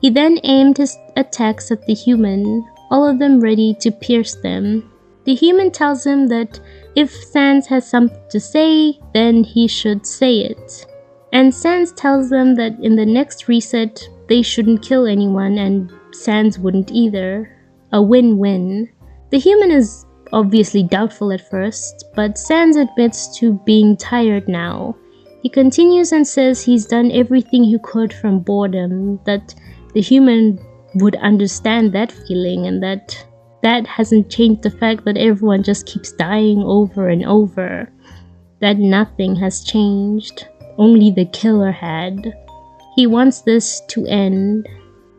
He then aimed his attacks at the human, all of them ready to pierce them. The human tells him that if Sans has something to say, then he should say it. And Sans tells them that in the next reset, they shouldn't kill anyone and Sans wouldn't either. A win-win. The human is obviously doubtful at first, but Sans admits to being tired now. He continues and says he's done everything he could from boredom, that the human would understand that feeling, and that hasn't changed the fact that everyone just keeps dying over and over. That nothing has changed, only the killer had. He wants this to end.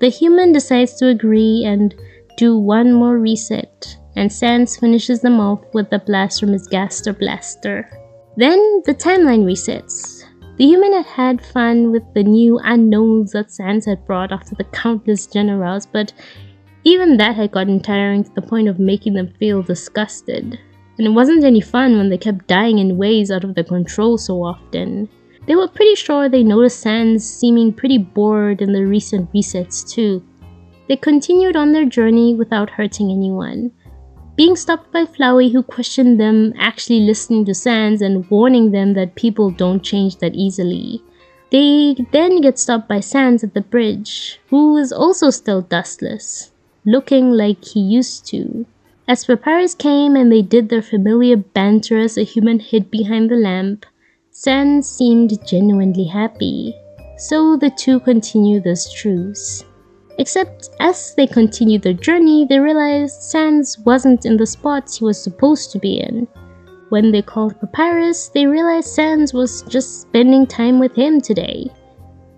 The human decides to agree and do one more reset, and Sans finishes them off with a blast from his Gaster Blaster. Then the timeline resets. The human had had fun with the new unknowns that Sans had brought after the countless generals, but even that had gotten tiring to the point of making them feel disgusted. and it wasn't any fun when they kept dying in ways out of their control so often. They were pretty sure they noticed Sans seeming pretty bored in the recent resets too. They continued on their journey without hurting anyone, being stopped by Flowey, who questioned them, actually listening to Sans and warning them that people don't change that easily. They then get stopped by Sans at the bridge, who is also still dustless, looking like he used to. As Papyrus came and they did their familiar banter as a human hid behind the lamp, Sans seemed genuinely happy, so the two continue this truce. Except as they continued their journey, they realized Sans wasn't in the spots he was supposed to be in. When they called Papyrus, they realized Sans was just spending time with him today.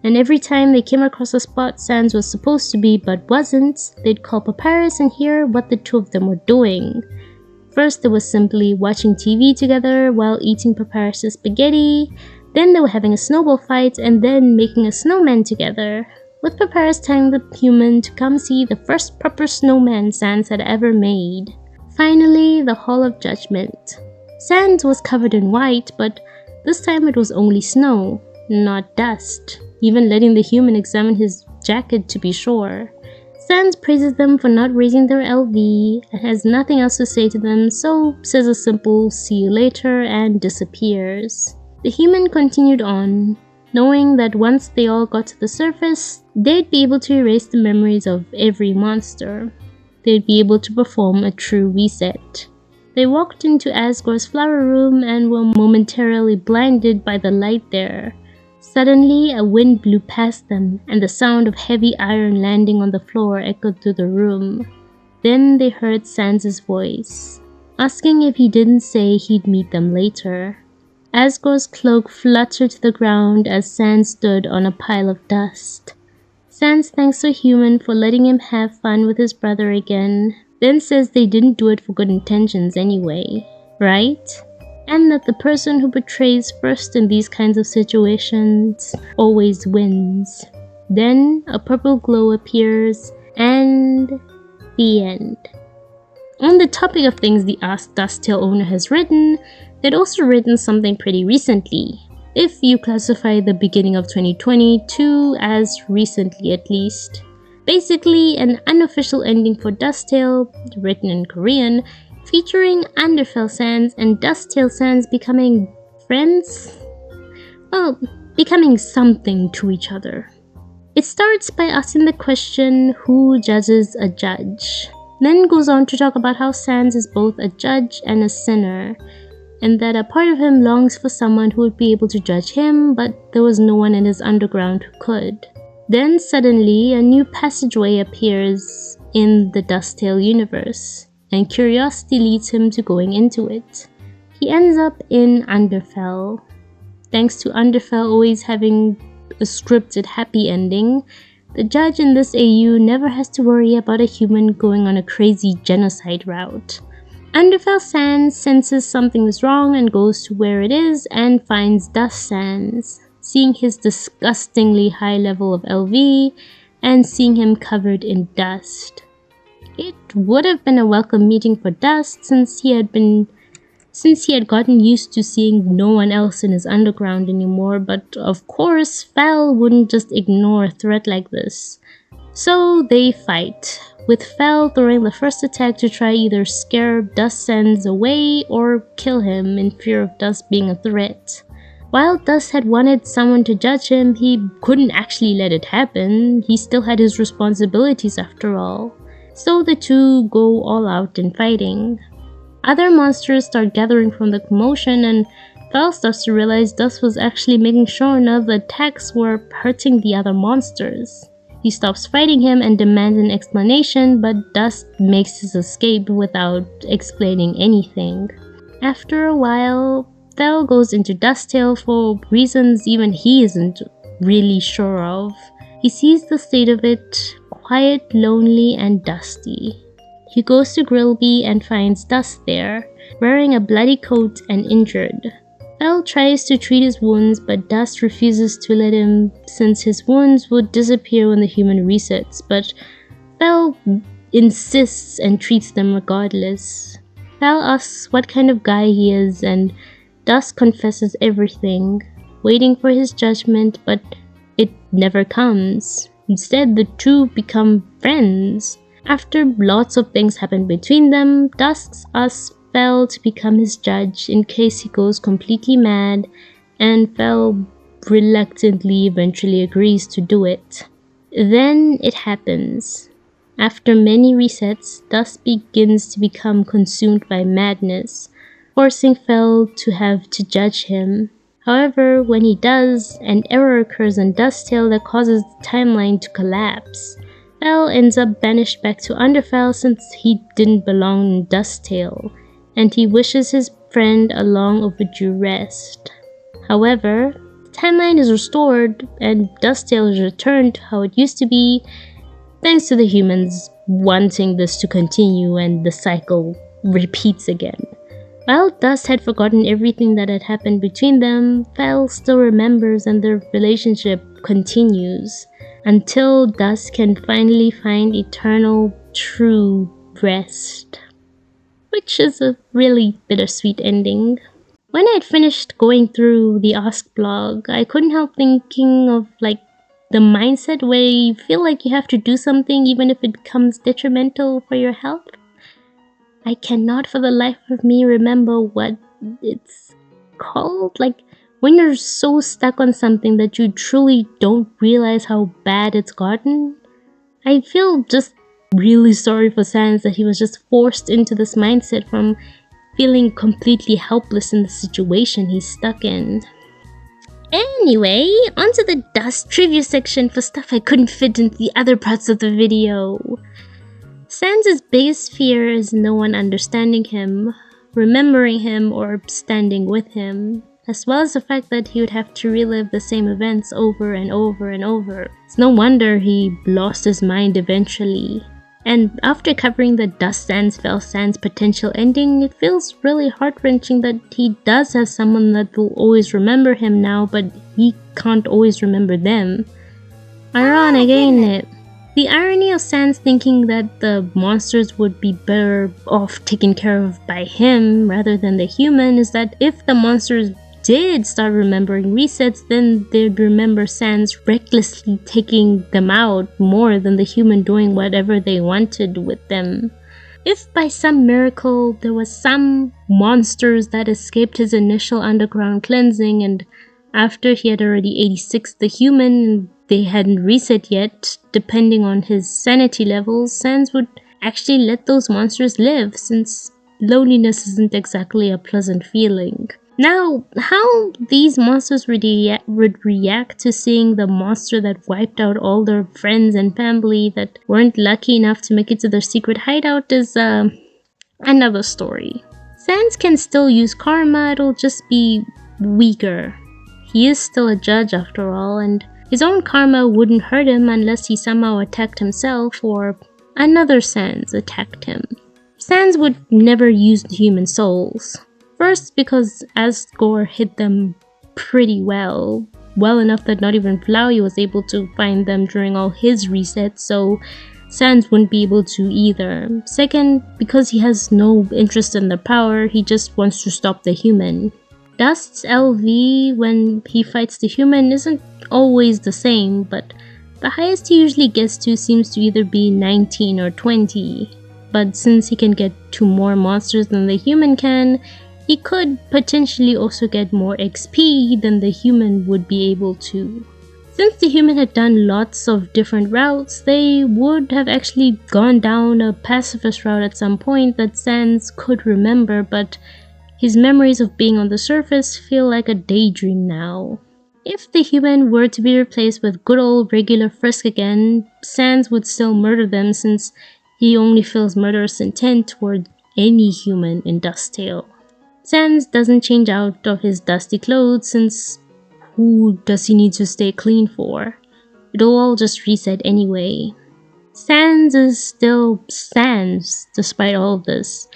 And every time they came across a spot Sans was supposed to be but wasn't, they'd call Papyrus and hear what the two of them were doing. First, they were simply watching TV together while eating Papyrus' spaghetti, then they were having a snowball fight and then making a snowman together, with Papyrus telling the human to come see the first proper snowman Sans had ever made. Finally, the Hall of Judgment. Sans was covered in white, but this time it was only snow, not dust, even letting the human examine his jacket to be sure. Sans praises them for not raising their LV and has nothing else to say to them, so says a simple "see you later" and disappears. The human continued on, knowing that once they all got to the surface, they'd be able to erase the memories of every monster. They'd be able to perform a true reset. They walked into Asgore's flower room and were momentarily blinded by the light there. Suddenly, a wind blew past them, and the sound of heavy iron landing on the floor echoed through the room. Then they heard Sans' voice, asking if he didn't say he'd meet them later. Asgore's cloak fluttered to the ground as Sans stood on a pile of dust. Sans thanks the human for letting him have fun with his brother again, then says they didn't do it for good intentions anyway, right? And that the person who betrays first in these kinds of situations always wins. Then a purple glow appears, and the end. On the topic of things the Ask Dusttale owner has written, they'd also written something pretty recently, if you classify the beginning of 2022 as recently at least. Basically, an unofficial ending for Dusttale, written in Korean, featuring Underfell Sans and Dusttale Sans becoming friends? Well, becoming something to each other. It starts by asking the question, who judges a judge? Then goes on to talk about how Sans is both a judge and a sinner, and that a part of him longs for someone who would be able to judge him, but there was no one in his underground who could. Then suddenly, a new passageway appears in the Dusttale universe, and curiosity leads him to going into it. He ends up in Underfell. Thanks to Underfell always having a scripted happy ending, the judge in this AU never has to worry about a human going on a crazy genocide route. Underfell Sans senses something is wrong and goes to where it is and finds Dust Sans, seeing his disgustingly high level of LV and seeing him covered in dust. It would have been a welcome meeting for Dust since he had gotten used to seeing no one else in his underground anymore, but of course Fel wouldn't just ignore a threat like this. So they fight, with Fel throwing the first attack to try either scare Dust Sans away or kill him in fear of Dust being a threat. While Dust had wanted someone to judge him, he couldn't actually let it happen. He still had his responsibilities after all. So the two go all out in fighting. Other monsters start gathering from the commotion, and Fel starts to realize Dust was actually making sure none of the attacks were hurting the other monsters. He stops fighting him and demands an explanation, but Dust makes his escape without explaining anything. After a while, Fel goes into Dusttale for reasons even he isn't really sure of. He sees the state of it, quiet, lonely, and dusty. He goes to Grillby and finds Dust there, wearing a bloody coat and injured. Fel tries to treat his wounds, but Dust refuses to let him since his wounds would disappear when the human resets, but Fel insists and treats them regardless. Val asks what kind of guy he is, and Dust confesses everything, waiting for his judgment, but it never comes. Instead, the two become friends. After lots of things happen between them, Dust asks Val to become his judge in case he goes completely mad, and Val reluctantly eventually agrees to do it. Then it happens. After many resets, Dust begins to become consumed by madness, forcing Fel to have to judge him. However, when he does, an error occurs on Dusttale that causes the timeline to collapse. Fel ends up banished back to Underfell since he didn't belong in Dusttale, and he wishes his friend a long overdue rest. However, the timeline is restored and Dusttale is returned to how it used to be, thanks to the humans wanting this to continue and the cycle repeats again. While Dust had forgotten everything that had happened between them, Fel still remembers and their relationship continues until Dust can finally find eternal, true rest. Which is a really bittersweet ending. When I had finished going through the Ask blog, I couldn't help thinking of the mindset where you feel like you have to do something even if it becomes detrimental for your health. I cannot for the life of me remember what it's called. When you're so stuck on something that you truly don't realize how bad it's gotten. I feel just really sorry for Sans that he was just forced into this mindset from feeling completely helpless in the situation he's stuck in. Anyway, onto the Dust trivia section for stuff I couldn't fit into the other parts of the video. Sans' biggest fear is no one understanding him, remembering him, or standing with him, as well as the fact that he would have to relive the same events over and over and over. It's no wonder he lost his mind eventually. And after covering the Dust Sans Fel Sans potential ending, it feels really heart-wrenching that he does have someone that will always remember him now, but he can't always remember them. Ironic, ain't it? The irony of Sans thinking that the monsters would be better off taken care of by him rather than the human is that if the monsters did start remembering resets, then they'd remember Sans recklessly taking them out more than the human doing whatever they wanted with them. If by some miracle there was some monsters that escaped his initial underground cleansing and after he had already 86'd the human and they hadn't reset yet, depending on his sanity levels, Sans would actually let those monsters live since loneliness isn't exactly a pleasant feeling. Now, how these monsters would react to seeing the monster that wiped out all their friends and family that weren't lucky enough to make it to their secret hideout is another story. Sans can still use karma, it'll just be weaker. He is still a judge after all, and his own karma wouldn't hurt him unless he somehow attacked himself or another Sans attacked him. Sans would never use the human souls. First, because Asgore hid them pretty well enough that not even Flowey was able to find them during all his resets, so Sans wouldn't be able to either. Second, because he has no interest in the power, he just wants to stop the human. Dust's LV when he fights the human isn't always the same, but the highest he usually gets to seems to either be 19 or 20. But since he can get to more monsters than the human can, he could potentially also get more XP than the human would be able to. Since the human had done lots of different routes, they would have actually gone down a pacifist route at some point that Sans could remember, but his memories of being on the surface feel like a daydream now. If the human were to be replaced with good old regular Frisk again, Sans would still murder them since he only feels murderous intent toward any human in Dusttale. Sans doesn't change out of his dusty clothes since who does he need to stay clean for? It'll all just reset anyway. Sans is still Sans despite all of this.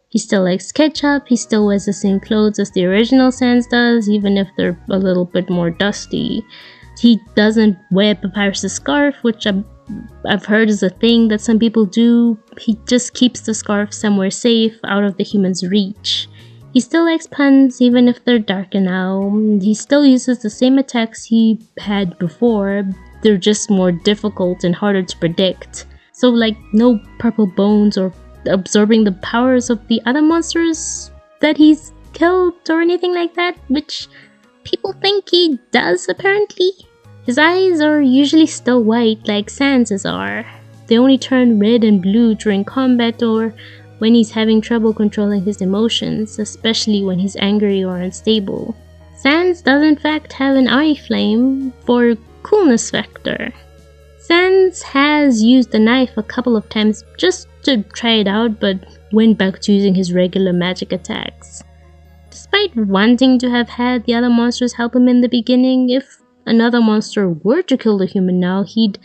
He still likes ketchup, he still wears the same clothes as the original Sans does, even if they're a little bit more dusty. He doesn't wear Papyrus' scarf, which I'm I've heard is a thing that some people do. He just keeps the scarf somewhere safe, out of the human's reach. He still likes puns, even if they're darker now. He still uses the same attacks he had before. They're just more difficult and harder to predict. So like no purple bones or absorbing the powers of the other monsters that he's killed or anything like that, which people think he does apparently. His eyes are usually still white like Sans's are. They only turn red and blue during combat or when he's having trouble controlling his emotions, especially when he's angry or unstable. Sans does in fact have an eye flame for coolness factor. Sans has used the knife a couple of times just to try it out, but went back to using his regular magic attacks. Despite wanting to have had the other monsters help him in the beginning, if another monster were to kill the human now, he'd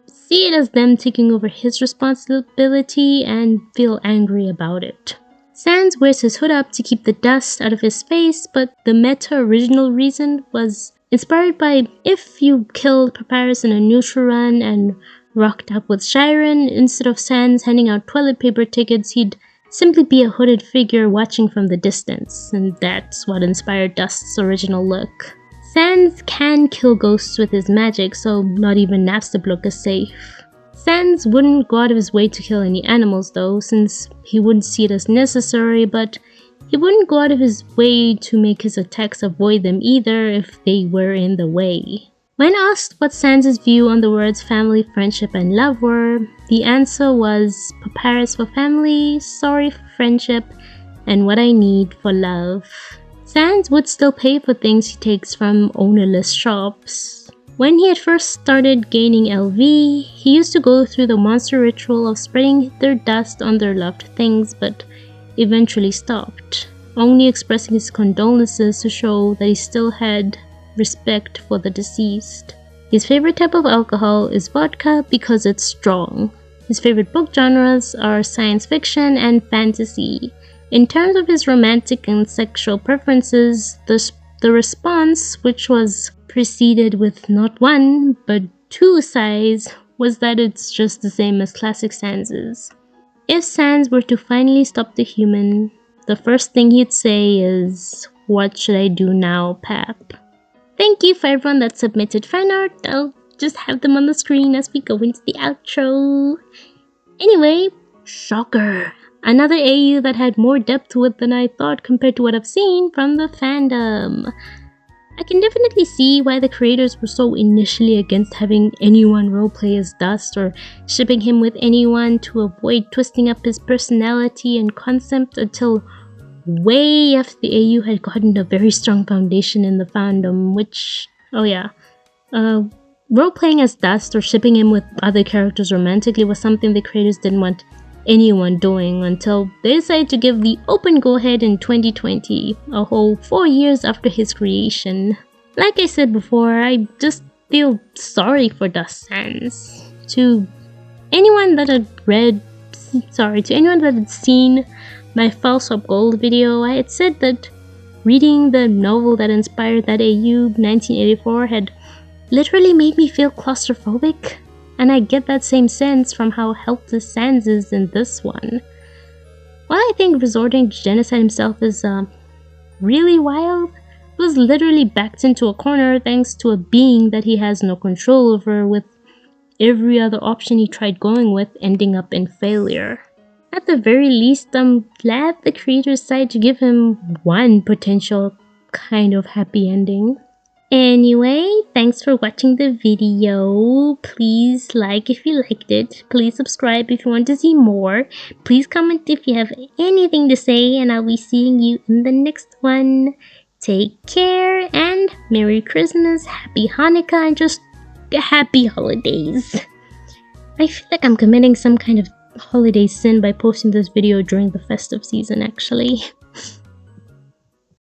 see it as them taking over his responsibility and feel angry about it. Sans wears his hood up to keep the dust out of his face, but the meta original reason was inspired by if you killed Papyrus in a neutral run and rocked up with Chiron, instead of Sans handing out toilet paper tickets, he'd simply be a hooded figure watching from the distance, and that's what inspired Dust's original look. Sans can kill ghosts with his magic, so not even Napstablook is safe. Sans wouldn't go out of his way to kill any animals though, since he wouldn't see it as necessary, but he wouldn't go out of his way to make his attacks avoid them either if they were in the way. When asked what Sans's view on the words family, friendship, and love were, the answer was Papyrus for family, sorry for friendship, and what I need for love. Sans would still pay for things he takes from ownerless shops. When he had first started gaining LV, he used to go through the monster ritual of spreading their dust on their loved things, but eventually stopped, only expressing his condolences to show that he still had respect for the deceased. His favorite type of alcohol is vodka because it's strong. His favorite book genres are science fiction and fantasy. In terms of his romantic and sexual preferences, the response, which was preceded with not one, but two sighs, was that it's just the same as classic Sans's. If Sans were to finally stop the human, the first thing he'd say is, "What should I do now, Pap?" Thank you for everyone that submitted fan art. I'll just have them on the screen as we go into the outro. Anyway, shocker! Another AU that had more depth to it than I thought compared to what I've seen from the fandom. I can definitely see why the creators were so initially against having anyone roleplay as Dust or shipping him with anyone to avoid twisting up his personality and concept until way after the AU had gotten a very strong foundation in the fandom, which, role-playing as Dust or shipping him with other characters romantically was something the creators didn't want anyone doing until they decided to give the open go-ahead in 2020, a whole 4 years after his creation. Like I said before, I just feel sorry for Dust Sans. To anyone that had seen my False Swap Gold video, I had said that reading the novel that inspired that AU 1984 had literally made me feel claustrophobic, and I get that same sense from how helpless Sans is in this one. While I think resorting to genocide himself is really wild, he was literally backed into a corner thanks to a being that he has no control over, with every other option he tried going with ending up in failure. At the very least, I'm glad the creators decided to give him one potential kind of happy ending. Anyway, thanks for watching the video. Please like if you liked it. Please subscribe if you want to see more. Please comment if you have anything to say, and I'll be seeing you in the next one. Take care and Merry Christmas, Happy Hanukkah, and just Happy Holidays. I feel like I'm committing some kind of holiday sin by posting this video during the festive season, actually.